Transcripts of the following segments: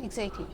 Exactly.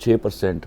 6%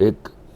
1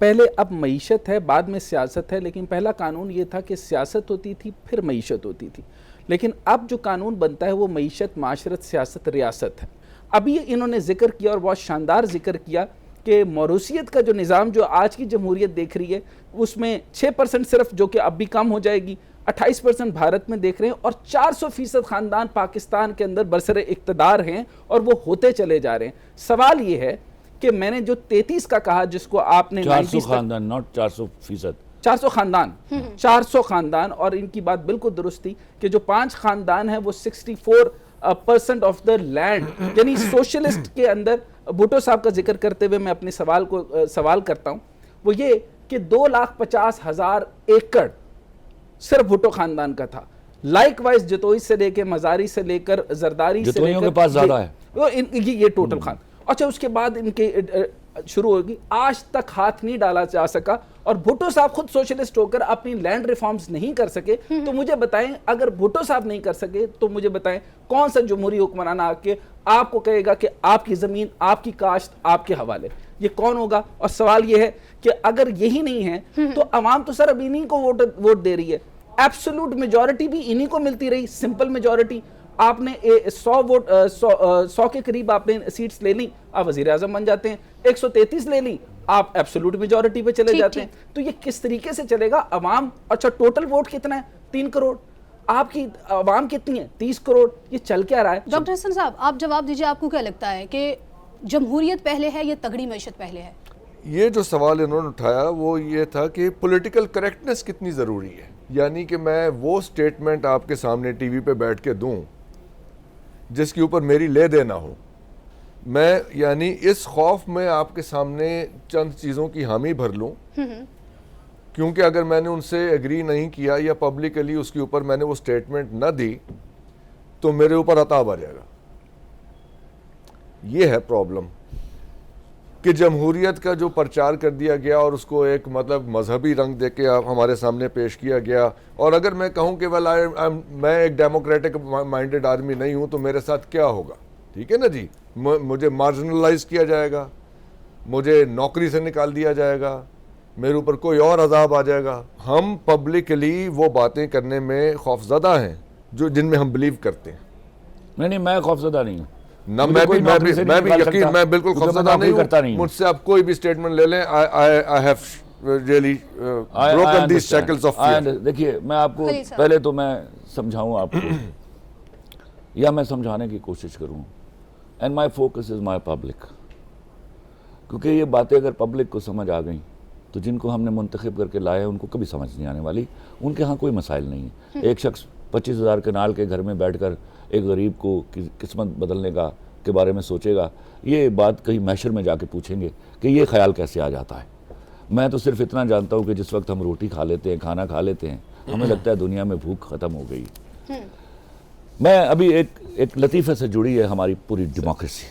پہلے اب معیشت ہے بعد میں سیاست ہے، لیکن پہلا قانون یہ تھا کہ سیاست ہوتی تھی پھر معیشت ہوتی تھی، لیکن اب جو قانون بنتا ہے وہ معیشت، معاشرت، سیاست، ریاست ہے۔ ابھی انہوں نے ذکر کیا اور بہت شاندار ذکر کیا کہ موروثیت کا جو نظام جو آج کی جمہوریت دیکھ رہی ہے اس میں 6% صرف، جو کہ اب بھی کم ہو جائے گی، 28% بھارت میں دیکھ رہے ہیں، اور 400% خاندان پاکستان کے اندر برسر اقتدار ہیں اور وہ ہوتے چلے جا رہے ہیں۔ سوال یہ ہے کہ میں نے جو 33 کا کہا، جس کو آپ نے 400 خاندان، ناٹ 400%، 400 خاندان، 400 خاندان، اور ان کی بات بالکل درست تھی کہ جو 5 خاندان ہیں وہ 64% آف دا لینڈ، یعنی سوشلسٹ کے اندر بھٹو صاحب کا ذکر کرتے ہوئے میں اپنے سوال کرتا ہوں، وہ یہ کہ 2,50,000 ایکڑ صرف بھٹو خاندان کا تھا۔ لائک وائز جتوئی سے لے کے مزاری سے لے کر زرداری سے لے جتوئیوں کر کے پاس زیادہ ہے یہ ٹوٹل خان۔ اچھا، اس کے بعد ان کے شروع ہوگی، آج تک ہاتھ نہیں ڈالا جا سکا، اور بھٹو صاحب خود سوشلسٹ ہو کر اپنی لینڈ ریفارمز نہیں کر سکے۔ تو مجھے بتائیں، اگر بھٹو صاحب نہیں کر سکے تو مجھے بتائیں کون سا جمہوری حکمران آ کے آپ کو کہے گا کہ آپ کی زمین، آپ کی کاشت آپ کے حوالے، یہ کون ہوگا؟ اور سوال یہ ہے کہ اگر یہی نہیں ہے تو عوام تو سر اب انہی کو ووٹ دے رہی ہے، ایبسولوٹ میجورٹی بھی انہی کو ملتی رہی، سمپل میجورٹی۔ آپ نے 100 کے قریب آپ نے سیٹس لے لیں، آپ وزیر اعظم بن جاتے ہیں، 133 لے لیں، آپ ایبسولوٹ میجورٹی پہ چلے جاتے ہیں۔ تو یہ کس طریقے سے چلے گا؟ عوام، اچھا ٹوٹل ووٹ کتنا ہے؟ 3 کروڑ، آپ کی عوام کتنی ہے؟ 30 کروڑ، یہ چل کیا رہا ہے؟ ڈاکٹر حسن صاحب، آپ جواب دیجئے، آپ کو کیا لگتا ہے کہ جمہوریت پہلے ہے یا تگڑی معیشت پہلے ہے؟ یہ جو سوال انہوں نے اٹھایا وہ یہ تھا کہ پولیٹیکل کریکٹنس کتنی ضروری ہے، یعنی کہ میں وہ سٹیٹمنٹ آپ کے سامنے ٹی وی پہ بیٹھ کے دوں جس کے اوپر میری لے دینا ہو۔ میں یعنی اس خوف میں آپ کے سامنے چند چیزوں کی حامی بھر لوں، کیونکہ اگر میں نے ان سے ایگری نہیں کیا یا پبلکلی اس کے اوپر میں نے وہ سٹیٹمنٹ نہ دی تو میرے اوپر عطاب آ جائے گا۔ یہ ہے پرابلم کہ جمہوریت کا جو پرچار کر دیا گیا اور اس کو ایک مطلب مذہبی رنگ دے کے ہمارے سامنے پیش کیا گیا، اور اگر میں کہوں کہ میں ایک ڈیموکریٹک مائنڈڈ آدمی نہیں ہوں تو میرے ساتھ کیا ہوگا، ٹھیک ہے نا جی، مجھے مارجنلائز کیا جائے گا، مجھے نوکری سے نکال دیا جائے گا، میرے اوپر کوئی اور عذاب آ جائے گا۔ ہم پبلکلی وہ باتیں کرنے میں خوفزدہ ہیں جن میں ہم بلیو کرتے ہیں۔ نہیں، میں خوفزدہ نہیں ہوں، نہ میں بھی یقین، میں بالکل خوفزدہ نہیں ہوں۔ مجھ سے آپ کوئی بھی سٹیٹمنٹ لے لیں، I have really broken these shackles of fear۔ دیکھیے، میں آپ کو پہلے تو میں سمجھاؤں آپ کو، یا میں سمجھانے کی کوشش کروں، and my focus is my public، کیونکہ یہ باتیں اگر پبلک کو سمجھ آ گئیں تو جن کو ہم نے منتخب کر کے لائے ان کو کبھی سمجھ نہیں آنے والی، ان کے ہاں کوئی مسائل نہیں ہے۔ ایک شخص 25,000 کنال کے گھر میں بیٹھ کر ایک غریب کو قسمت بدلنے کا کے بارے میں سوچے گا، یہ بات کہیں محشر میں جا کے پوچھیں گے کہ یہ خیال کیسے آ جاتا ہے۔ میں تو صرف اتنا جانتا ہوں کہ جس وقت ہم روٹی کھا لیتے ہیں، کھانا کھا لیتے ہیں، ہمیں لگتا ہے دنیا میں بھوک ختم ہو گئی۔ میں ابھی ایک لطیفے سے جڑی ہے ہماری پوری ڈیموکریسی،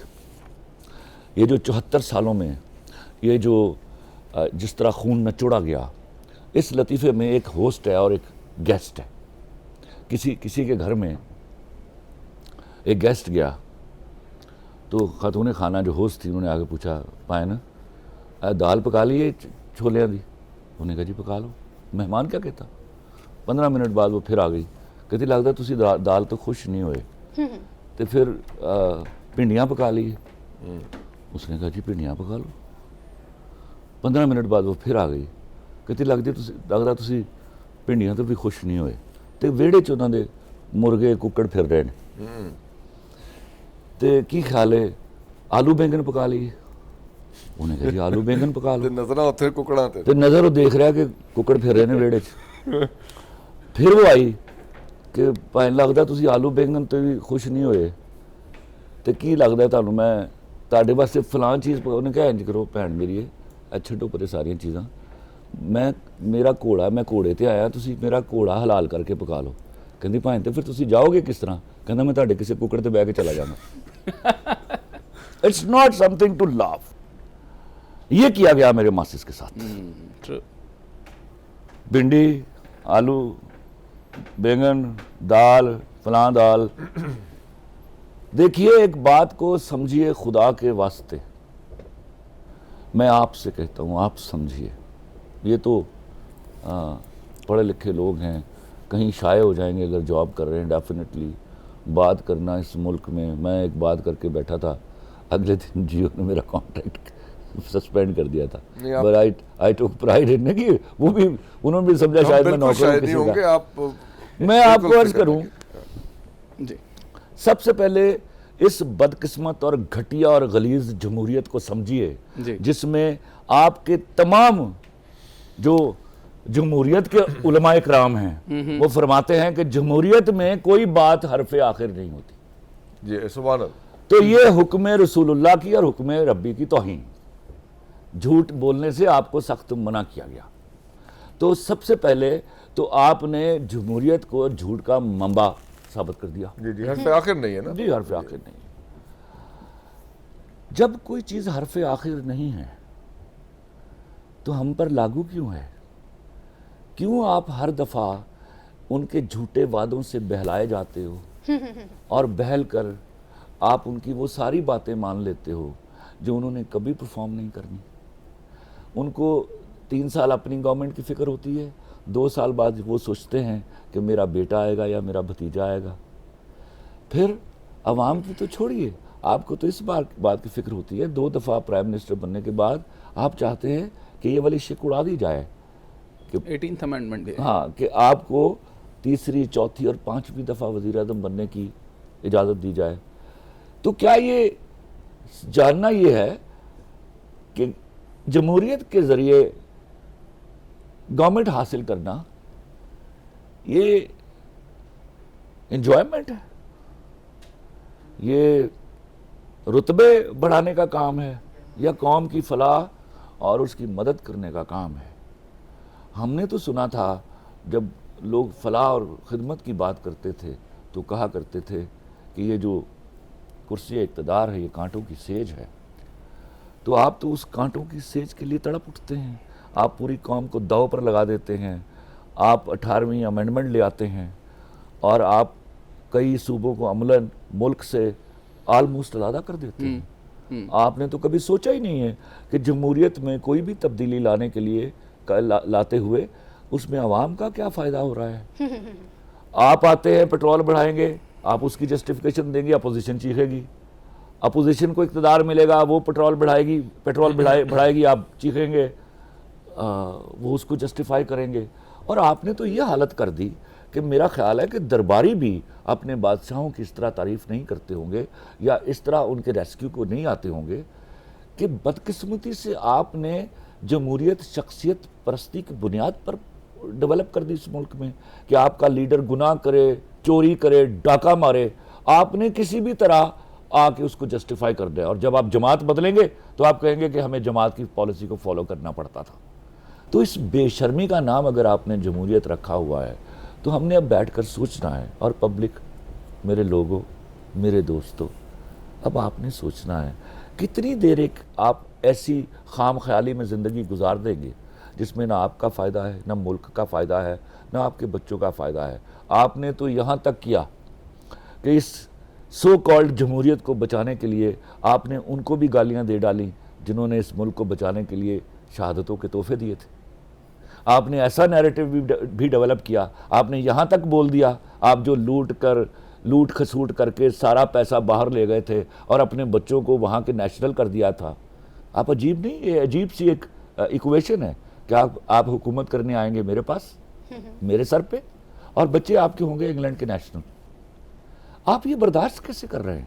یہ جو 74 سالوں میں یہ جو جس طرح خون نچوڑا گیا، اس لطیفے میں ایک ہوسٹ ہے اور ایک گیسٹ ہے۔ کسی کے گھر میں ایک گیسٹ گیا تو خاتون خانہ جو ہوسٹ تھی انہوں نے آگے پوچھا، پائن دال پکا لیے چھولیاں دی؟ انہوں نے کہا جی پکا لو۔ مہمان کیا کہتا؟ 15 منٹ بعد وہ پھر آ گئی، کہتی لگتا تسی دال تو خوش نہیں ہوئے، تو پھر پنڈیاں پکا لیے؟ اس نے کہا جی پنڈیاں پکا لو۔ 15 منٹ بعد وہ پھر آ گئی، کہتی لگتا تسی پنڈیاں تو بھی خوش نہیں ہوئے، تو ویڑے چ انہوں نے مرغے ککڑ پھر رہے ہیں، تو کی خیال ہے آلو بینگن پکا لیے؟ انہیں کہا جی آلو بینگن پکا لو۔ تو نظر وہ دیکھ رہا کہ ککڑ پھر رہے ہیں ویڑے چ۔ پھر وہ آئی کہ بھائی لگتا تسی آلو بینگن تو بھی خوش نہیں ہوئے، تو کی لگتا ہے تمہیں میں تہاڈے واسطے فلاں چیز پکا؟ انہیں کہا انج کرو بھੈਣ میری چھڈو پرے ساریاں چیزاں، میرا گھوڑا، میں گھوڑے تے آیا، تسی میرا گھوڑا حلال کر کے پکا لو۔ کہندی بھائی تو پھر تسی جاؤ گے کس طرح؟ کہندا میں تہاڈے کسی ککڑ تے بیٹھ کے چلا جانا۔ It's not something to laugh. یہ کیا گیا میرے ماسٹرز کے ساتھ، بھنڈی، آلو، بیگن، دال، فلاں دال۔ دیکھیے ایک بات کو سمجھیے خدا کے واسطے، میں آپ سے کہتا ہوں آپ سمجھیے، یہ تو پڑھے لکھے لوگ ہیں, کہیں شائع ہو جائیں گے اگر جاب کر رہے ہیں. ڈیفینیٹلی بات کرنا اس ملک میں ایک بات کر کے بیٹھا تھا, اگلے دن جیو نے میرا کانٹریکٹ سسپینڈ کر دیا تھا. بٹ آئی ٹوک پرائڈ ان کہ وہ بھی انہوں نے بھی سمجھا شاید میں نوکر ہوں کسی کا. میں آپ کو عرض کروں, سب سے پہلے اس بدقسمت اور گھٹیا اور غلیظ جمہوریت کو سمجھیے جس میں آپ کے تمام جو جمہوریت کے علماء اکرام ہیں وہ فرماتے ہیں کہ جمہوریت میں کوئی بات حرف آخر نہیں ہوتی. جی سبحان اللہ. تو یہ حکم رسول اللہ کی اور حکم ربی کی توہین, جھوٹ بولنے سے آپ کو سخت منع کیا گیا. تو سب سے پہلے تو آپ نے جمہوریت کو جھوٹ کا منبع ثابت کر دیا. جی حرف آخر نہیں ہے نا. جی حرف آخر نہیں. جب کوئی چیز حرف آخر نہیں ہے تو ہم پر لاگو کیوں ہے؟ کیوں آپ ہر دفعہ ان کے جھوٹے وعدوں سے بہلائے جاتے ہو اور بہل کر آپ ان کی وہ ساری باتیں مان لیتے ہو جو انہوں نے کبھی پرفارم نہیں کرنی؟ ان کو 3 سال اپنی گورنمنٹ کی فکر ہوتی ہے, 2 سال بعد وہ سوچتے ہیں کہ میرا بیٹا آئے گا یا میرا بھتیجا آئے گا. پھر عوام کی تو چھوڑیے, آپ کو تو اس بات کی فکر ہوتی ہے 2 دفعہ پرائم منسٹر بننے کے بعد آپ چاہتے ہیں کہ یہ والی شک اڑا دی جائے کہ 18th امینڈمنٹ. ہاں, کہ آپ کو 3ری 4تھی اور 5ویں دفعہ وزیر اعظم بننے کی اجازت دی جائے. تو کیا یہ جاننا یہ ہے کہ جمہوریت کے ذریعے گورنمنٹ حاصل کرنا یہ انجوائمنٹ ہے, یہ رتبے بڑھانے کا کام ہے یا قوم کی فلاح اور اس کی مدد کرنے کا کام ہے؟ ہم نے تو سنا تھا جب لوگ فلاح اور خدمت کی بات کرتے تھے تو کہا کرتے تھے کہ یہ جو کرسی اقتدار ہے یہ کانٹوں کی سیج ہے. تو آپ تو اس کانٹوں کی سیج کے لیے تڑپ اٹھتے ہیں, آپ پوری قوم کو داؤ پر لگا دیتے ہیں, آپ 18ویں امینڈمنٹ لے آتے ہیں اور آپ کئی صوبوں کو عملاً ملک سے آلموسٹ علیحدہ کر دیتے ہیں. آپ نے تو کبھی سوچا ہی نہیں ہے کہ جمہوریت میں کوئی بھی تبدیلی لانے کے لیے لاتے ہوئے اس میں عوام کا کیا فائدہ ہو رہا ہے. آپ آتے ہیں پٹرول بڑھائیں گے, آپ اس کی جسٹیفیکیشن دیں گے, اپوزیشن چیخے گی. اپوزیشن کو اقتدار ملے گا, وہ پٹرول بڑھائے گی, آپ چیخیں گے, وہ اس کو جسٹیفائی کریں گے. اور آپ نے تو یہ حالت کر دی کہ میرا خیال ہے کہ درباری بھی اپنے بادشاہوں کی اس طرح تعریف نہیں کرتے ہوں گے یا اس طرح ان کے ریسکیو کو نہیں آتے ہوں گے کہ بدقسمتی سے آپ نے جمہوریت شخصیت پرستی کی بنیاد پر ڈیولپ کر دی اس ملک میں کہ آپ کا لیڈر گناہ کرے, چوری کرے, ڈاکہ مارے, آپ نے کسی بھی طرح آ کے اس کو جسٹیفائی کر دیا. اور جب آپ جماعت بدلیں گے تو آپ کہیں گے کہ ہمیں جماعت کی پالیسی کو فالو کرنا پڑتا تھا. تو اس بے شرمی کا نام اگر آپ نے جمہوریت رکھا ہوا ہے تو ہم نے اب بیٹھ کر سوچنا ہے. اور پبلک, میرے لوگوں, میرے دوستوں, اب آپ نے سوچنا ہے کتنی دیر ایک آپ ایسی خام خیالی میں زندگی گزار دیں گے جس میں نہ آپ کا فائدہ ہے, نہ ملک کا فائدہ ہے, نہ آپ کے بچوں کا فائدہ ہے. آپ نے تو یہاں تک کیا کہ اس سو کالڈ جمہوریت کو بچانے کے لیے آپ نے ان کو بھی گالیاں دے ڈالیں جنہوں نے اس ملک کو بچانے کے لیے شہادتوں کے تحفے دیے تھے. آپ نے ایسا نیریٹو بھی ڈیولپ کیا, آپ نے یہاں تک بول دیا آپ جو لوٹ کھسوٹ کر کے سارا پیسہ باہر لے گئے تھے اور اپنے بچوں کو وہاں کے نیشنل کر دیا تھا. آپ عجیب نہیں, یہ عجیب سی ایک ایکویشن ہے کہ آپ حکومت کرنے آئیں گے میرے پاس, میرے سر پہ, اور بچے آپ کے ہوں گے انگلینڈ کے نیشنل. آپ یہ برداشت کیسے کر رہے ہیں؟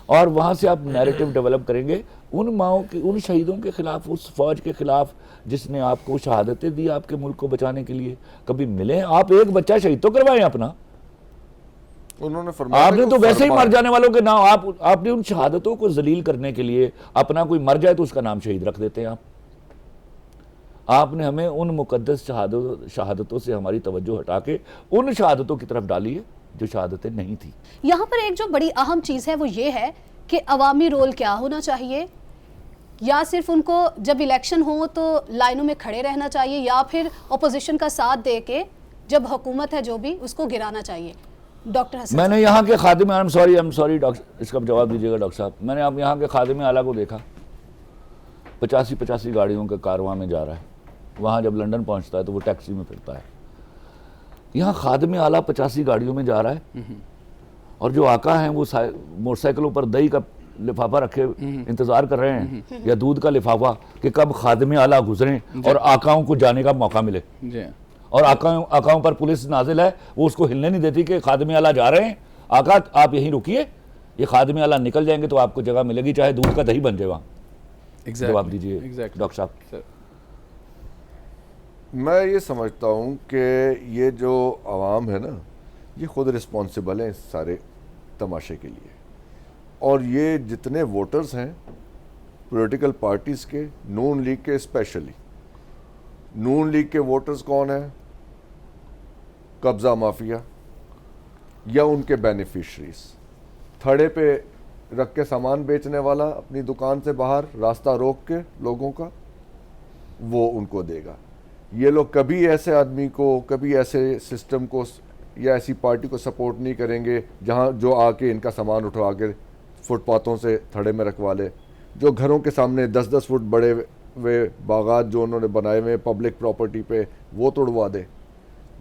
اور وہاں سے آپ نیریٹو ڈیولپ کریں گے ان ماؤں کے, ان شہیدوں کے خلاف, اس فوج کے خلاف جس نے آپ کو شہادتیں دی آپ کے ملک کو بچانے کے لیے. کبھی ملیں, آپ ایک بچہ شہید تو کروائیں اپنا. انہوں نے فرمایا آپ نے تو ویسے ہی مر جانے والوں کے نام, آپ نے ان شہادتوں کو ذلیل کرنے کے لیے اپنا کوئی مر جائے تو اس کا نام شہید رکھ دیتے ہیں. آپ نے ہمیں ان مقدس شہادتوں سے ہماری توجہ ہٹا کے ان شہادتوں کی طرف ڈالی ہے جو شہادتیں نہیں تھی. یہاں پر ایک جو بڑی اہم چیز ہے وہ یہ ہے کہ عوامی رول کیا ہونا چاہیے, یا صرف ان کو جب الیکشن ہو تو لائنوں میں کھڑے رہنا چاہیے, یا پھر اپوزیشن کا ساتھ دے کے جب حکومت ہے جو بھی اس کو گرانا چاہیے. ڈاکٹر حسن, میں نے یہاں کے خادم, I'm sorry اس کا جواب دیجیے گا ڈاکٹر صاحب, میں نے اب یہاں کے خادم اعلیٰ کو دیکھا 85 گاڑیوں کے کارواں میں جا رہا ہے. وہاں جب لنڈن پہنچتا ہے تو وہ ٹیکسی میں پھرتا ہے. یہاں خادم اعلیٰ 85 گاڑیوں میں جا رہا ہے, اور جو آقا ہیں وہ موٹر سائیکلوں پر دہی کا لفافہ رکھے انتظار کر رہے ہیں, یا دودھ کا لفافہ, کہ کب خادم اعلیٰ گزریں اور آقاؤں کو جانے کا موقع ملے. اور آقاؤں پر پولیس نازل ہے, وہ اس کو ہلنے نہیں دیتی کہ خادم اعلیٰ جا رہے ہیں, آقا آپ یہیں رکیے, یہ خادم اعلیٰ نکل جائیں گے تو آپ کو جگہ ملے گی, چاہے دودھ کا دہی بن جائے وہاں. جواب دیجیے ڈاکٹر صاحب. میں یہ سمجھتا ہوں کہ یہ جو عوام ہے نا, یہ خود رسپانسبل ہیں اس سارے تماشے کے لیے, اور یہ جتنے ووٹرز ہیں پولیٹیکل پارٹیز کے, نون لیگ کے اسپیشلی, نون لیگ کے ووٹرز کون ہیں؟ قبضہ مافیا یا ان کے بینیفیشریز. تھڑے پہ رکھ کے سامان بیچنے والا اپنی دکان سے باہر راستہ روک کے لوگوں کا, وہ ان کو دے گا. یہ لوگ کبھی ایسے آدمی کو, کبھی ایسے سسٹم کو یا ایسی پارٹی کو سپورٹ نہیں کریں گے جہاں جو آ کے ان کا سامان اٹھوا کے فٹ پاتھوں سے تھڑے میں رکھوا لے, جو گھروں کے سامنے 10-10 فٹ بڑے ہوئے باغات جو انہوں نے بنائے ہوئے پبلک پراپرٹی پہ وہ توڑوا دے.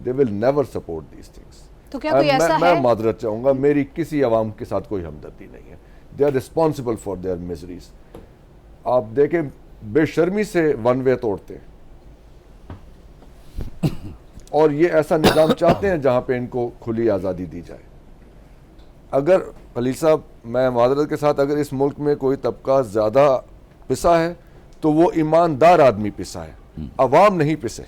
They will never support these things. تو کیا کوئی ایسا ہے؟ میں معذرت چاہوں گا, میری کسی عوام کے ساتھ کوئی ہمدردی نہیں ہے. They are responsible for their miseries. آپ دیکھیں بے شرمی سے ون وے توڑتے ہیں, اور یہ ایسا نظام چاہتے ہیں جہاں پہ ان کو کھلی آزادی دی جائے. اگر خلیل صاحب, میں معذرت کے ساتھ, اگر اس ملک میں کوئی طبقہ زیادہ پسا ہے تو وہ ایماندار آدمی پسا ہے, عوام نہیں پسے.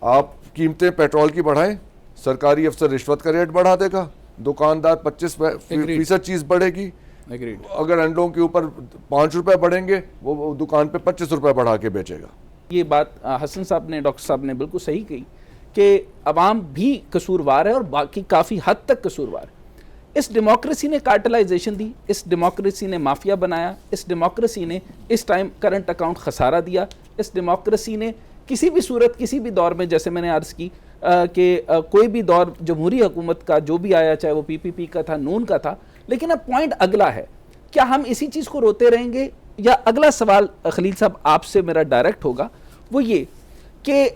آپ قیمتیں پیٹرول کی بڑھائیں, سرکاری افسر رشوت کا ریٹ بڑھا دے گا, دکاندار 25% چیز بڑھے گی. اگر انڈوں کے اوپر 5 روپے بڑھیں گے, وہ دکان پہ 25 روپے بڑھا کے بیچے گا. یہ بات حسن صاحب نے, ڈاکٹر صاحب نے بالکل صحیح کہی کہ عوام بھی قصوروار ہے اور باقی کافی حد تک قصوروار ہے. اس ڈیموکریسی نے کارٹلائزیشن دی, اس ڈیموکریسی نے مافیا بنایا, اس ڈیموکریسی نے اس ٹائم کرنٹ اکاؤنٹ خسارہ دیا, اس ڈیموکریسی نے کسی بھی صورت کسی بھی دور میں, جیسے میں نے عرض کی کہ کوئی بھی دور جمہوری حکومت کا جو بھی آیا, چاہے وہ پی پی پی کا تھا, نون کا تھا, لیکن اب پوائنٹ اگلا ہے, کیا ہم اسی چیز کو روتے رہیں گے؟ یا اگلا سوال خلیل صاحب آپ سے میرا ڈائریکٹ ہوگا, وہ یہ کہ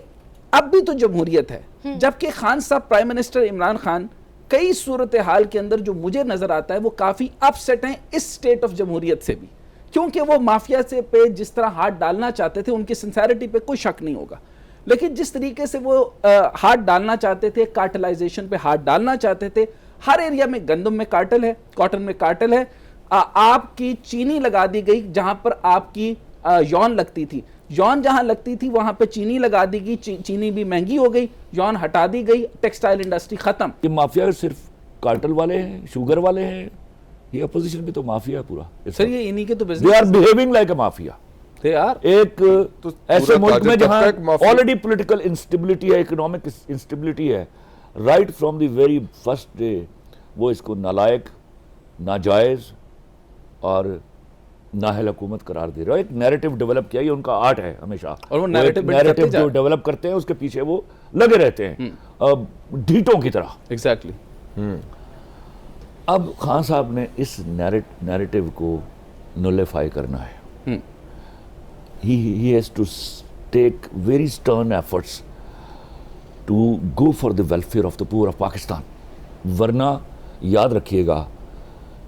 اب بھی تو جمہوریت ہے, جبکہ خان صاحب پرائم منسٹر عمران خان کئی صورتحال کے اندر جو مجھے نظر آتا ہے وہ کافی اپ سیٹ ہیں اس سٹیٹ آف جمہوریت سے بھی, کیونکہ وہ مافیا سے پہ جس طرح ہاتھ ڈالنا چاہتے تھے, ان کی سنسیریٹی پہ کوئی شک نہیں ہوگا, لیکن جس طریقے سے وہ ہاتھ ڈالنا چاہتے تھے, کارٹلائزیشن پہ ہاتھ ڈالنا چاہتے تھے, ہر ایریا میں گندم میں کارٹل ہے, کاٹن میں کارٹل ہے, آپ کی چینی لگا دی گئی جہاں پر آپ کی یون لگتی تھی, یون جہاں لگتی تھی وہاں پہ چینی لگا دی گئی, چینی بھی مہنگی ہو گئی, یون ہٹا دی گئی, ٹیکسٹائل انڈسٹری ختم. یہ مافیا صرف کارٹل والے ہیں, شوگر والے ہیں, یہ اپوزیشن بھی تو مافیا ہے پورا. سر یہ انہی کے تو business, they are behaving like a mafia. ایک ایسے ملک میں جہاں آلریڈی پولیٹیکل انسٹیبلٹی ہے, اکنامک انسٹیبلٹی ہے, right from the very first day وہ اس کو نالائق, ناجائز اور نااہل حکومت قرار دے رہا ہے. ایک نیریٹو ڈیولپ کیا, یہ ان کا آرٹ ہے ہمیشہ, اور وہ نیریٹو جو ڈیولپ کرتے ہیں اس کے پیچھے وہ لگے رہتے ہیں ڈھیٹوں کی طرح. ایگزیکٹلی. اب خان صاحب نے اس نیریٹو کو نولیفائی کرنا ہے. He has to take very stern efforts to go for the welfare of the poor of Pakistan. ورنہ یاد رکھیے گا,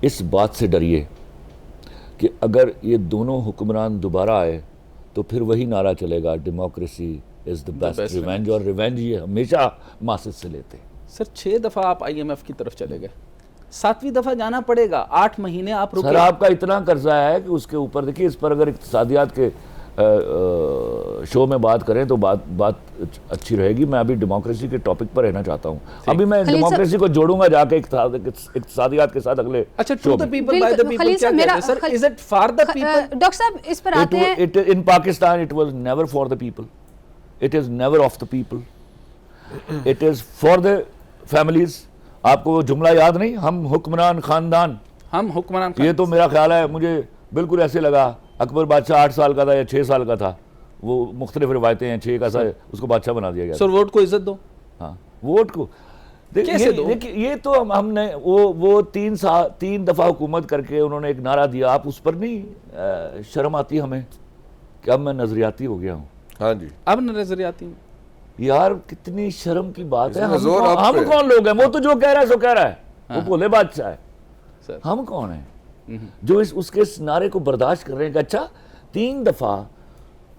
اس بات سے ڈریے کہ اگر یہ دونوں حکمران دوبارہ آئے تو پھر وہی نعرہ چلے گا, democracy is the best revenge, اور ریونج یہ ہمیشہ ماسس سے لیتے. سر 6 دفعہ آپ IMF کی طرف چلے گئے, 7ویں دفعہ جانا پڑے گا, 8 مہینے آپ رکے. سر آپ کا اتنا قرضہ ہے کہ اس کے اوپر دیکھیے, اس پر اگر اقتصادیات کے شو میں بات کریں تو بات اچھی رہے گی. میں ابھی ڈیموکریسی کے ٹاپک پر رہنا چاہتا ہوں. ابھی میں ڈیموکریسی کو جوڑوں گا جا کے اقتصادیات کے ساتھ اگلے. اچھا, to the people by the people کیا کہتے ہیں sir? Is it for the people? Doctor صاحب اس پر آتے ہیں. In Pakistan it was never for the people, it is never of the people, it is for the families. آپ کو جملہ یاد نہیں, ہم حکمران خاندان, ہم حکمران. یہ تو میرا خیال ہے, مجھے بالکل ایسے لگا اکبر بادشاہ 8 سال کا تھا یا 6 سال کا تھا, وہ مختلف روایتیں ہیں, 6 کا تھا, اس کو بادشاہ بنا دیا گیا. سر ووٹ کو عزت دو. ہاں, ووٹ کو یہ تو ہم نے وہ 3 دفعہ حکومت کر کے انہوں نے ایک نعرہ دیا, آپ اس پر نہیں شرم آتی ہمیں کہ اب میں نظریاتی ہو گیا ہوں؟ ہاں جی اب نظریاتی میں یار کتنی شرم کی بات ہے. اس میں زور آپ ہم پہ. کون لوگ ہیں؟ وہ تو جو کہہ رہا ہے سو کہہ رہا ہے, وہ بھولے بادشاہ ہے. سر ہم کون ہیں جو اس کے اس نعرے کو برداشت کر رہے ہیں کہ اچھا 3 دفعہ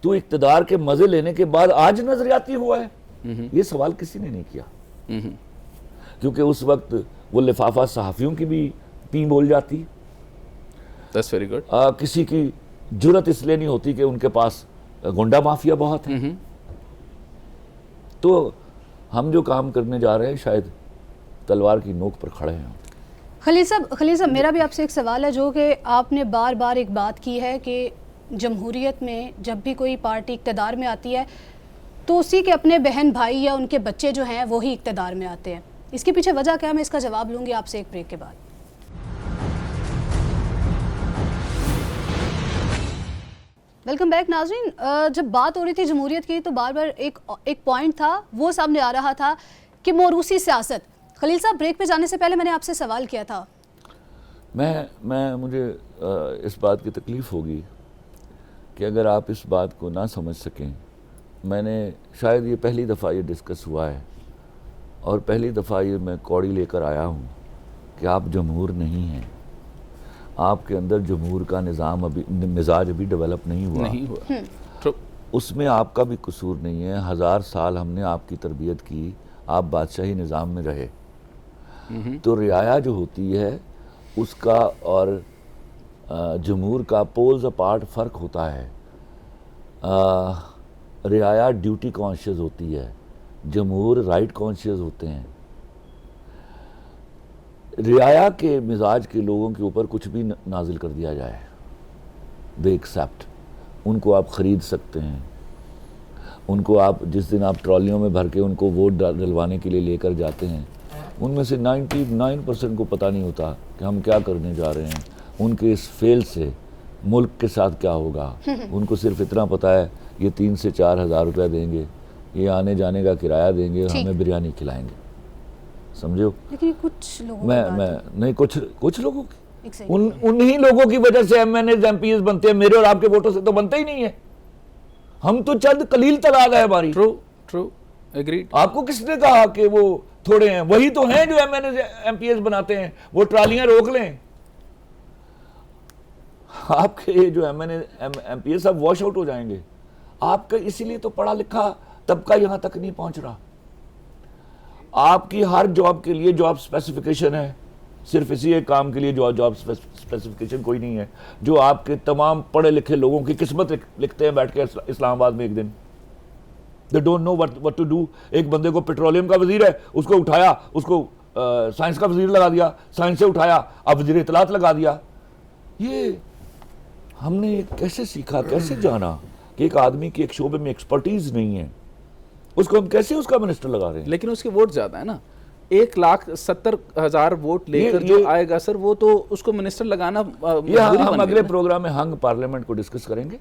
تو اقتدار کے مزے لینے کے بعد آج نظریاتی ہوا ہے؟ یہ سوال کسی نے نہیں کیا, کیونکہ اس وقت وہ لفافہ صحافیوں کی بھی پی بول جاتی, دیٹس ویری گڈ. کسی کی جرت اس لیے نہیں ہوتی کہ ان کے پاس گنڈا مافیا بہت ہے. تو ہم جو کام کرنے جا رہے ہیں شاید تلوار کی نوک پر کھڑے ہیں. خلیل صاحب میرا بھی آپ سے ایک سوال ہے, جو کہ آپ نے بار بار ایک بات کی ہے کہ جمہوریت میں جب بھی کوئی پارٹی اقتدار میں آتی ہے تو اسی کے اپنے بہن بھائی یا ان کے بچے جو ہیں وہی اقتدار میں آتے ہیں. اس کے پیچھے وجہ کیا ہے؟ میں اس کا جواب لوں گی آپ سے ایک بریک کے بعد. ویلکم بیک ناظرین. جب بات ہو رہی تھی جمہوریت کی تو بار بار ایک پوائنٹ تھا وہ سامنے آ رہا تھا کہ موروثی سیاست. خلیل صاحب بریک پہ جانے سے پہلے میں نے آپ سے سوال کیا تھا. مجھے اس بات کی تکلیف ہوگی کہ اگر آپ اس بات کو نہ سمجھ سکیں. میں نے شاید یہ پہلی دفعہ یہ ڈسکس ہوا ہے اور پہلی دفعہ یہ میں کوڑی لے کر آیا ہوں کہ آپ جمہور نہیں ہیں. آپ کے اندر جمہور کا مزاج ابھی ڈیولپ نہیں ہوا. اس میں آپ کا بھی قصور نہیں ہے. 1000 سال ہم نے آپ کی تربیت کی, آپ بادشاہی نظام میں رہے. تو رعایا جو ہوتی ہے اس کا اور جمہور کا پولز اپارٹ فرق ہوتا ہے. رعایا ڈیوٹی کانشیس ہوتی ہے, جمہور رائٹ کانشیس ہوتے ہیں. رعایا کے مزاج کے لوگوں کے اوپر کچھ بھی نازل کر دیا جائے دے ایکسیپٹ. ان کو آپ خرید سکتے ہیں, ان کو آپ جس دن آپ ٹرالیوں میں بھر کے ان کو ووٹ ڈلوانے کے لیے لے کر جاتے ہیں, ان میں سے 99% کو پتہ نہیں ہوتا کہ ہم کیا کرنے جا رہے ہیں. ان کے اس فیل سے ملک کے ساتھ کیا ہوگا. ان کو صرف اتنا پتہ ہے یہ 3 سے 4 ہزار روپے دیں گے, یہ آنے جانے کا کرایہ دیں گے, ہمیں بریانی کھلائیں گے. سمجھو, لیکن کچھ لوگوں میں نہیں کچھ لوگوں کی انہی لوگوں کی وجہ سے M N as M P as بنتے ہیں. میرے اور آپ کے ووٹوں سے تو بنتے ہی نہیں ہے. ہم تو چند قلیل تعداد ہے ہماری. True agreed. آپ کو کس نے کہا کہ وہ تھوڑے ہیں؟ وہی تو ہیں جو M N as M P As بناتے ہیں. وہ ٹرالیاں روک لیں, آپ کے جو M N as M P As سب واش آؤٹ ہو جائیں گے. آپ کا اسی لیے تو پڑھا لکھا طبقہ یہاں تک نہیں پہنچ رہا. آپ کی ہر جاب کے لیے جاب اسپیسیفکیشن ہے, صرف اسی ایک کام کے لیے جاب اسپیسیفکیشن کوئی نہیں ہے جو آپ کے تمام پڑھے لکھے لوگوں کی قسمت لکھتے ہیں بیٹھ کے اسلام آباد میں ایک دن. They don't know what to do. ایک بندے کو پیٹرولیم کا وزیر ہے, اس کو اٹھایا, اس کو سائنس کا وزیر لگا دیا, سائنس سے اٹھایا اب وزیر اطلاعات لگا دیا. یہ ہم نے کیسے سیکھا, کیسے جانا کہ ایک آدمی کی ایک شعبے میں ایکسپرٹیز نہیں ہے, اس کو ہم کیسے اس کا منسٹر لگا رہے ہیں؟ لیکن اس کے ووٹ زیادہ ہے نا. 1,70,000 ووٹ لے کر جو آئے گا سر, وہ تو اس کو منسٹر لگانا. یہ ہم اگلے پروگرام میں ہنگ پارلیمنٹ کو ڈسکس کریں گے,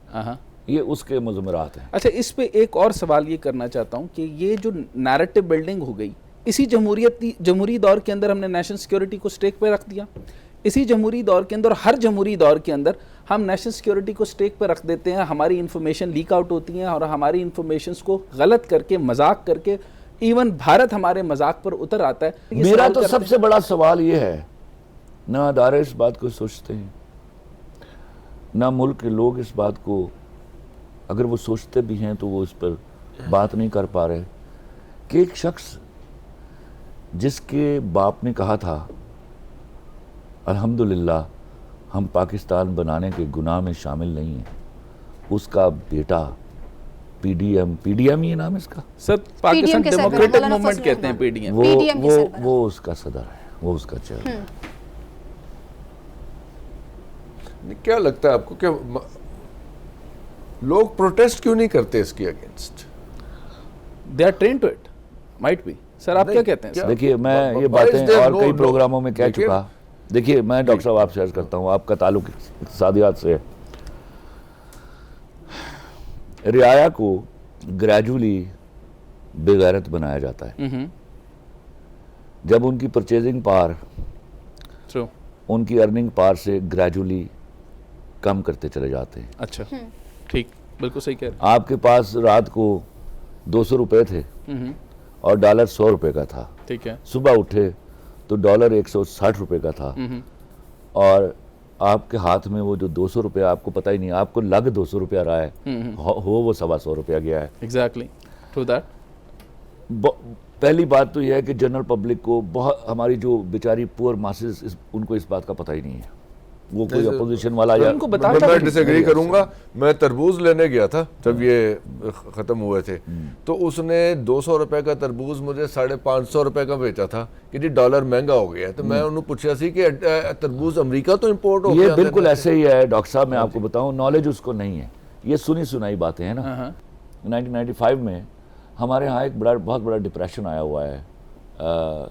یہ اس کے مضمرات ہیں. اچھا, اس پہ ایک اور سوال یہ کرنا چاہتا ہوں کہ یہ جو نیریٹو بلڈنگ ہو گئی, اسی جمہوری دور کے اندر ہم نے نیشنل سیکیورٹی کو سٹیک پہ رکھ دیا. اسی جمہوری دور کے اندر, ہر جمہوری دور کے اندر ہم نیشنل سیکیورٹی کو سٹیک پہ رکھ دیتے ہیں. ہماری انفارمیشن لیک آؤٹ ہوتی ہیں اور ہماری انفارمیشنز کو غلط کر کے, مذاق کر کے, ایون بھارت ہمارے مذاق پر اتر آتا ہے. میرا تو سب سے بڑا سوال یہ ہے, نہ ادارے اس بات کو سوچتے ہیں, نہ ملک کے لوگ اس بات کو, اگر وہ سوچتے بھی ہیں تو وہ اس پر بات نہیں کر پا رہے کہ ایک شخص جس کے باپ نے کہا تھا الحمدللہ ہم پاکستان بنانے کے گناہ میں شامل نہیں ہیں, اس کا بیٹا پی ڈی ایم یہ نام ہے اس کا سر, پاکستان ڈیموکریٹک موومنٹ کہتے ہیں پی ڈی ایم, وہ اس کا صدر ہے, وہ اس کا چیئرمین. کیا لگتا ہے آپ کو کہ لوگ پروٹیسٹ کیوں نہیں کرتے اس کی against? They are trained to it, might be. Sir آپ کیا کہتے ہیں؟ دیکھیے میں یہ باتیں اور کئی پروگراموں میں کہہ چکا. دیکھیے میں ڈاکٹر صاحب آپ سے عرض کرتا ہوں, آپ کا تعلق اقتصادیات سے ہے. رعایا کو گریجولی بے غیرت بنایا جاتا ہے جب ان کی پرچیزنگ پاور, ان کی ارننگ پاور سے گریجولی کم کرتے چلے جاتے ہیں. اچھا ٹھیک. بالکل صحیح کہہ رہے آپ کے پاس رات کو 200 روپے تھے ہیں. اور ڈالر 100 روپے کا تھا. ٹھیک ہے. صبح اٹھے تو ڈالر 160 روپے کا تھا اور آپ کے ہاتھ میں وہ جو 200 روپے آپ کو پتہ ہی نہیں, آپ کو لگ 200 روپیہ رہا ہے, ہو وہ 125 روپیہ گیا ہے. Exactly true that. پہلی بات تو یہ ہے کہ جنرل پبلک کو بہت, ہماری جو بیچاری پور ماسز, ان کو اس بات کا پتہ ہی نہیں ہے. وہ کوئی اپوزیشن والا یا ان کو بتا, میں ڈس ایگری کروں گا. میں تربوز لینے گیا تھا جب یہ ختم ہوئے تھے, تو اس نے 200 روپے کا تربوز مجھے 550 روپے کا بیچا تھا کہ جی ڈالر مہنگا ہو گیا ہے. تو میں انہوں پوچھا سی کہ تربوز امریکہ تو امپورٹ ہو گیا. یہ بالکل ایسے ہی ہے ڈاکٹر صاحب, میں آپ کو بتاؤں, نالج اس کو نہیں ہے, یہ سنی سنائی باتیں ہیں نا. 1995 میں ہمارے ہاں ایک بہت بڑا ڈپریشن آیا ہوا ہے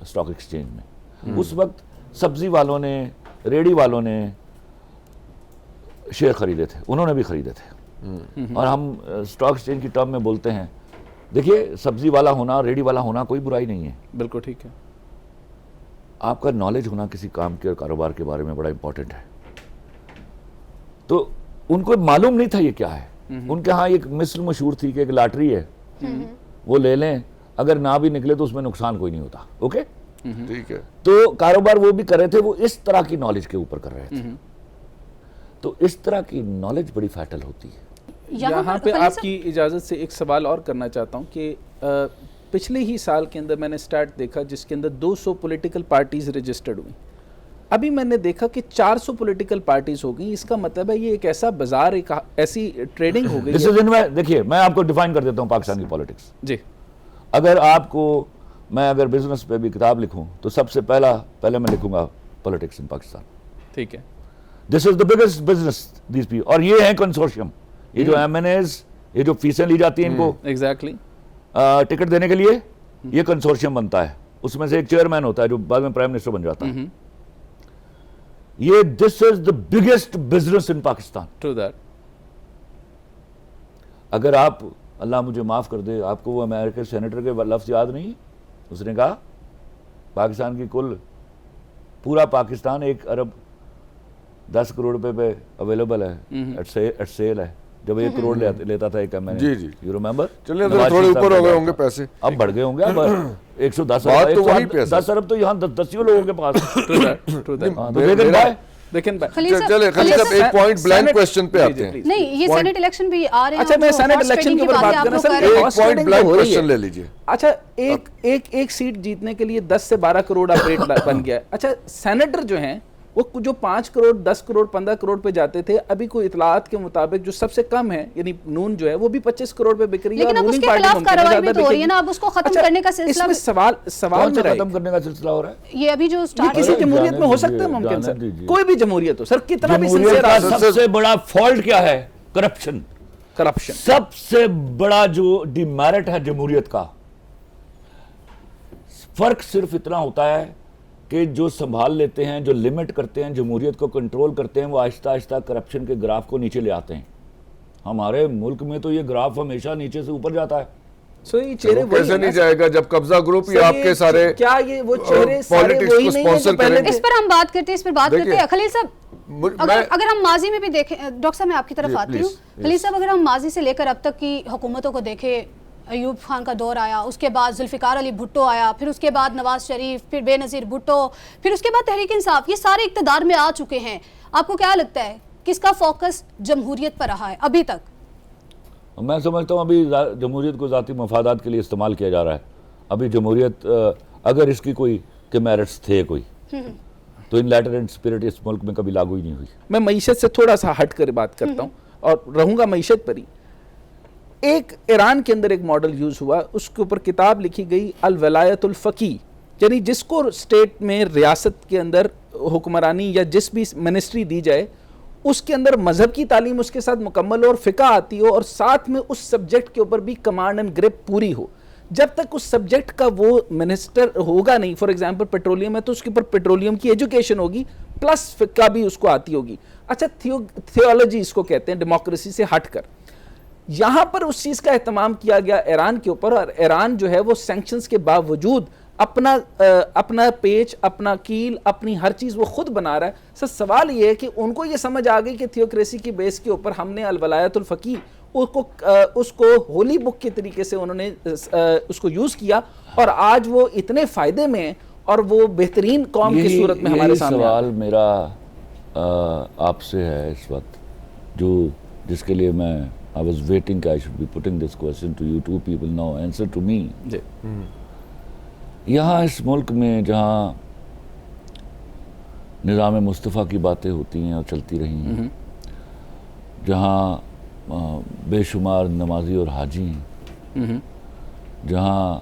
اسٹاک ایکسچینج میں. اس وقت سبزی والوں نے, ریڑھی والوں نے شیئر خریدے تھے, انہوں نے بھی خریدے تھے. اور ہم اسٹاک ایکسچینج کی ٹرم میں بولتے ہیں, دیکھیے سبزی والا ہونا, ریڑھی والا ہونا کوئی برائی نہیں ہے. بالکل ٹھیک ہے. آپ کا نالج ہونا کسی کام کے اور کاروبار کے بارے میں بڑا امپورٹنٹ ہے. تو ان کو معلوم نہیں تھا یہ کیا ہے. ان کے ہاں ایک مثل مشہور تھی کہ ایک لاٹری ہے, وہ لے لیں, اگر نہ بھی نکلے تو اس میں نقصان کوئی نہیں ہوتا. اوکے ٹھیک ہے. تو کاروبار وہ بھی کر رہے تھے, وہ اس طرح کی نالج کے اوپر کر رہے تھے. تو اس طرح کی نالج بڑی فیٹل ہوتی ہے. یہاں پہ آپ کی اجازت سے ایک سوال اور کرنا چاہتا ہوں کہ پچھلے ہی سال کے اندر میں نے سٹارٹ دیکھا جس کے اندر 200 پولیٹیکل پارٹیز رجسٹرڈ ہوئی. ابھی میں نے دیکھا کہ 400 پولیٹیکل پارٹیز ہو گئی. اس کا مطلب ہے یہ ایک ایسا بازار, ایک ایسی ٹریڈنگ ہو گئی ہے. دیکھیے میں آپ کو ڈیفائن کر دیتا ہوں پاکستان کی پالیٹکس. جی, اگر آپ کو, میں اگر بزنس پہ بھی کتاب لکھوں تو سب سے پہلے میں لکھوں گا پالیٹکس ان پاکستان. ٹھیک ہے. This is the biggest business these people. اور یہ ہیں کنسورشیم, یہ جو ایم این ایز, یہ جو فیسیں لی جاتی ہیں ان کو ایگزیکٹلی ٹکٹ دینے کے لیے, یہ کنسورشیم بنتا ہے. اس میں سے ایک چیئرمین ہوتا ہے جو بعد میں پرائم منسٹر بن جاتا ہے. یہ this is the biggest business in Pakistan. True that. اگر آپ, اللہ مجھے معاف کر دے, آپ کو وہ امریکہ سینیٹر کے لفظ یاد نہیں, اس نے کہا پاکستان کی کل, پورا پاکستان 1 ارب 10 کروڑ روپے پہ اویلیبل ہے, ایٹ سیل ہے. جب 1 کروڑ لیتا تھا ایک ایم این اے. جی جی, یو ریمبر. چلیں تھوڑے اوپر ہو گئے ہوں گے پیسے, اب بڑھ گئے ہوں گے. اب 110 ارب تو یہاں 10 لوگوں کے پاس. لیکن چلے خلیل صاحب ایک پوائنٹ بلینک کوسچن پہ آتے ہیں. نہیں, یہ سینٹ الیکشن بھی آ رہے ہیں. اچھا, میں سینٹ الیکشن کے اوپر بات کرنا سر. ایک پوائنٹ بلینک کوسچن لے لیجئے. اچھا, ایک سیٹ جیتنے کے لیے 10 سے 12 کروڑ آپ ریٹ بن گیا ہے. اچھا, سینیٹر جو ہیں وہ جو 5 کروڑ 10 کروڑ 15 کروڑ پہ جاتے تھے, ابھی کوئی اطلاعات کے مطابق جو سب سے کم ہے یعنی نون جو ہے وہ بھی 25 کروڑ پہ بک رہی ہے. لیکن اب اس کے خلاف کارروائی بھی تو ہو رہی ہے نا, اب اس کو ختم کرنے کا سلسلہ. اس میں سوال میرا ختم کرنے کا سلسلہ ہو رہا ہے. یہ ابھی جو سٹارٹ, کسی جمہوریت میں ہو سکتا ہے ممکن سر, کوئی بھی جمہوریت ہو سر, کتنا بھی جمہوریت کا سب سے بڑا فالٹ کیا ہے؟ کرپشن. سب سے بڑا جو ڈیمیرٹ ہے جمہوریت کا. فرق صرف اتنا ہوتا ہے کہ جو سنبھال لیتے ہیں, جو لمٹ کرتے ہیں, جمہوریت کو کنٹرول کرتے ہیں, وہ آہستہ آہستہ کرپشن کے گراف کو نیچے لے آتے ہیں. ہمارے ملک میں تو یہ گراف ہمیشہ نیچے سے اوپر جاتا ہے. سو یہ چہرے کیسے نہیں جائے گا جب قبضہ گروپ ہی آپ کے سارے, کیا یہ وہ چہرے سارے وہی نہیں ہیں جو پہلے. اس پر ہم بات کرتے ہیں, اس پر بات کرتے ہیں. خلیل صاحب, اگر ہم ماضی میں بھی دیکھیں, ڈاکٹر صاحب میں آپ کی طرف آتی ہوں. خلیل صاحب, اگر ہم ماضی سے لے کر اب تک کی حکومتوں کو دیکھیں, ایوب خان کا دور آیا, اس کے بعد ذوالفقار علی بھٹو آیا, پھر اس کے بعد نواز شریف, پھر بے نظیر بھٹو, پھر اس کے بعد تحریک انصاف, یہ سارے اقتدار میں آ چکے ہیں. آپ کو کیا لگتا ہے کس کا فوکس جمہوریت پر رہا ہے ابھی تک؟ میں سمجھتا ہوں ابھی جمہوریت کو ذاتی مفادات کے لیے استعمال کیا جا رہا ہے. ابھی جمہوریت اگر اس کی کوئی کے میرٹس تھے کوئی, تو ان لیٹر اینڈ اسپرٹ اس ملک میں کبھی لاگو ہی نہیں ہوئی. میں معیشت سے تھوڑا سا ہٹ کر بات کرتا ہوں اور رہوں گا معیشت پر ہی. ایک ایران کے اندر ایک ماڈل یوز ہوا, اس کے اوپر کتاب لکھی گئی الولایت الفقی, یعنی جس کو اسٹیٹ میں ریاست کے اندر حکمرانی یا جس بھی منسٹری دی جائے اس کے اندر مذہب کی تعلیم اس کے ساتھ مکمل ہو اور فقہ آتی ہو, اور ساتھ میں اس سبجیکٹ کے اوپر بھی کمانڈ اینڈ گرپ پوری ہو. جب تک اس سبجیکٹ کا وہ منسٹر ہوگا نہیں, فار ایگزامپل پیٹرولیم ہے تو اس کے اوپر پیٹرولیم کی ایجوکیشن ہوگی پلس فقہ بھی اس کو آتی ہوگی. اچھا, تھیولوجی اس کو کہتے ہیں, ڈیموکریسی سے ہٹ کر. یہاں پر اس چیز کا اہتمام کیا گیا ایران کے اوپر, اور ایران جو ہے وہ سینکشنز کے باوجود اپنا پیچ، اپنا کیل، اپنی ہر چیز وہ خود بنا رہا ہے. سر سوال یہ ہے کہ ان کو یہ سمجھ آ گئی کہ تھیوکریسی کی بیس کے اوپر ہم نے الولایت الفقیہ اس کو ہولی بک کے طریقے سے انہوں نے اس کو یوز کیا، اور آج وہ اتنے فائدے میں ہیں اور وہ بہترین قوم کی صورت میں ہمارے سامنے. سوال میرا آپ سے ہے اس وقت، جس کے لیے میں I was waiting I should be putting this question to you, two people now answer to me. جی یہاں اس ملک میں جہاں نظام مصطفیٰ کی باتیں ہوتی ہیں اور چلتی رہی ہیں، جہاں بے شمار نمازی اور حاجی ہیں، جہاں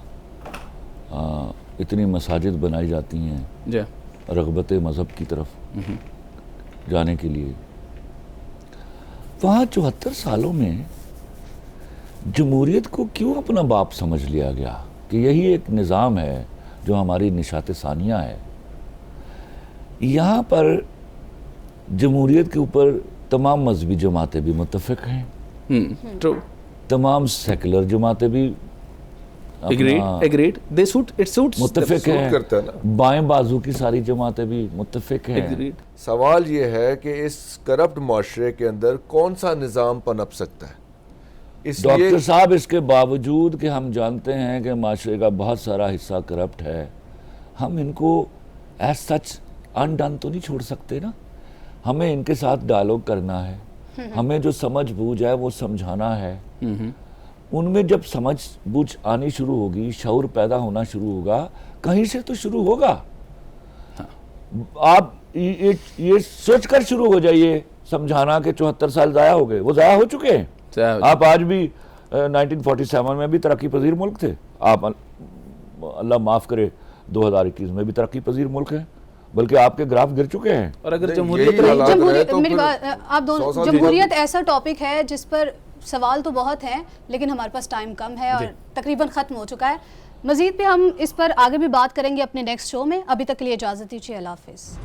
اتنی مساجد بنائی جاتی ہیں جی رغبت مذہب کی طرف جانے کے لیے، وہاں 74 سالوں میں جمہوریت کو کیوں اپنا باپ سمجھ لیا گیا کہ یہی ایک نظام ہے جو ہماری نشاط ثانیہ ہے؟ یہاں پر جمہوریت کے اوپر تمام مذہبی جماعتیں بھی متفق ہیں، ٹرو، تمام سیکولر جماعتیں بھی agreed they suit it suits متفق ہیں، کرتا ہے نا. بائیں بازو کی ساری جماعتیں بھی متفق ہیں. agreed. سوال یہ ہے کہ اس کرپٹ معاشرے کے اندر کون سا نظام پنپ سکتا ہے؟ اس لیے ڈاکٹر صاحب اس کے باوجود کہ ہم جانتے ہیں کہ معاشرے کا بہت سارا حصہ کرپٹ ہے، ہم ان کو ایز سچ انڈن تو نہیں چھوڑ سکتے نا. ہمیں ان کے ساتھ ڈائلاگ کرنا ہے، ہمیں جو سمجھ بوجھ ہے وہ سمجھانا ہے. ان میں جب سمجھ بوجھ آنی شروع ہوگی، شعور پیدا ہونا شروع ہوگا، کہیں سے تو شروع ہوگا. آپ یہ سوچ کر شروع ہو جائیے سمجھانا کہ 74 سال ضائع ہو گئے، وہ ضائع ہو چکے ہیں. آپ آج بھی 1947 میں بھی ترقی پذیر ملک تھے، آپ اللہ معاف کرے 2021 میں بھی ترقی پذیر ملک ہیں، بلکہ آپ کے گراف گر چکے ہیں. اور اگر نہیں، جمہوریت یہی حالات رہے جمہوریت تو میری پھر بات آپ 100 دونوں، سال جمہوریت ایسا ٹاپک ہے جس پر سوال تو بہت ہیں لیکن ہمارے پاس ٹائم کم ہے اور تقریباً ختم ہو چکا ہے. مزید پہ ہم اس پر آگے بھی بات کریں گے اپنے نیکسٹ شو میں. ابھی تک کے لیے اجازت دیجیے، اللہ حافظ.